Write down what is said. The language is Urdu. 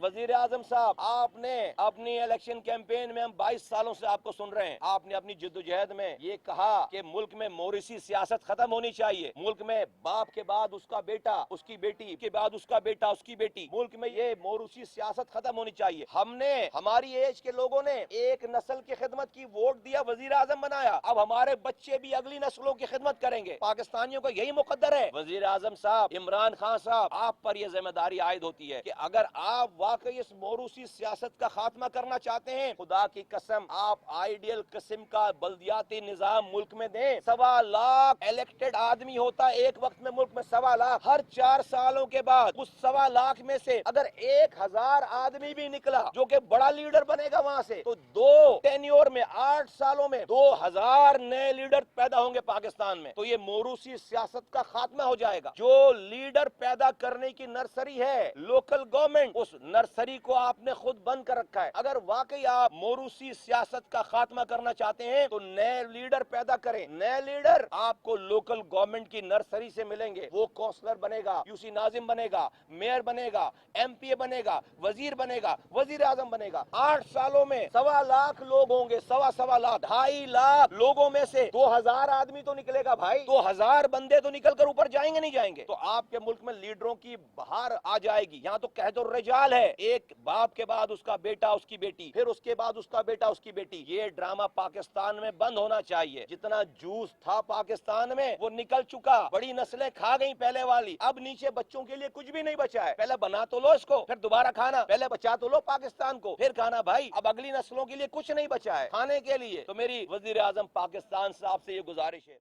وزیر اعظم صاحب، آپ نے اپنی الیکشن کیمپین میں، ہم 22 سالوں سے آپ کو سن رہے ہیں، آپ نے اپنی جدوجہد میں یہ کہا کہ ملک میں موروثی سیاست ختم ہونی چاہیے، ملک میں باپ کے بعد اس کا بیٹا، اس کی بیٹی کے بعد اس کا بیٹا، اس کی بیٹی، ملک میں یہ موروثی سیاست ختم ہونی چاہیے۔ ہم نے، ہماری ایج کے لوگوں نے ایک نسل کی خدمت کی ووٹ دیا، وزیر اعظم بنایا، اب ہمارے بچے بھی اگلی نسلوں کی خدمت کریں گے، پاکستانیوں کا یہی مقدر ہے۔ وزیر اعظم صاحب، عمران خان صاحب، آپ پر یہ ذمہ داری عائد ہوتی ہے کہ اگر آپ واقعی اس موروثی سیاست کا خاتمہ کرنا چاہتے ہیں، خدا کی قسم آپ آئیڈیل قسم کا بلدیاتی نظام ملک میں دیں۔ 1.25 لاکھ الیکٹڈ آدمی ہوتا ہے ایک وقت میں ملک میں، 1.25 لاکھ، ہر 4 سالوں کے بعد اس 1.25 لاکھ میں سے اگر 1000 آدمی بھی نکلا جو کہ بڑا لیڈر بنے گا وہاں سے، تو 2 ٹینیور میں، 8 سالوں میں 2000 نئے لیڈر پیدا ہوں گے پاکستان میں۔ تو یہ موروثی سیاست کا خاتمہ ہو جائے گا۔ جو لیڈر پیدا کرنے کی نرسری ہے لوکل گورنمنٹ، اس نرسری کو آپ نے خود بند کر رکھا ہے۔ اگر واقعی آپ موروثی سیاست کا خاتمہ کرنا چاہتے ہیں تو نئے لیڈر پیدا کریں۔ نئے لیڈر آپ کو لوکل گورنمنٹ کی نرسری سے ملیں گے، وہ کونسلر بنے گا، یو سی ناظم بنے گا، میئر بنے گا، ایم پی اے بنے گا، وزیر بنے گا، وزیر اعظم بنے گا۔ 8 سالوں میں 1.25 لاکھ لوگ ہوں گے، 1.25 لاکھ، 2.5 لاکھ لوگوں میں سے 2000 آدمی تو نکلے گا بھائی، 2000 بندے تو نکل کر اوپر جائیں گے نہیں جائیں گے؟ تو آپ کے ملک میں لیڈروں کی بہار آ جائے گی۔ یہاں تو قحط الرجال ہے، ایک باپ کے بعد اس کا بیٹا، اس کی بیٹی، پھر اس کے بعد اس کا بیٹا، اس کی بیٹی۔ یہ ڈرامہ پاکستان میں بند ہونا چاہیے۔ جتنا جوس تھا پاکستان میں وہ نکل چکا، بڑی نسلیں کھا گئی پہلے والی، اب نیچے بچوں کے لیے کچھ بھی نہیں بچا ہے۔ پہلے بنا تو لو اس کو، پھر دوبارہ کھانا، پہلے بچا تو لو پاکستان کو، پھر کھانا بھائی، اب اگلی نسلوں کے لیے کچھ نہیں بچا ہے کھانے کے لیے۔ تو میری وزیر اعظم پاکستان صاحب سے یہ گزارش ہے۔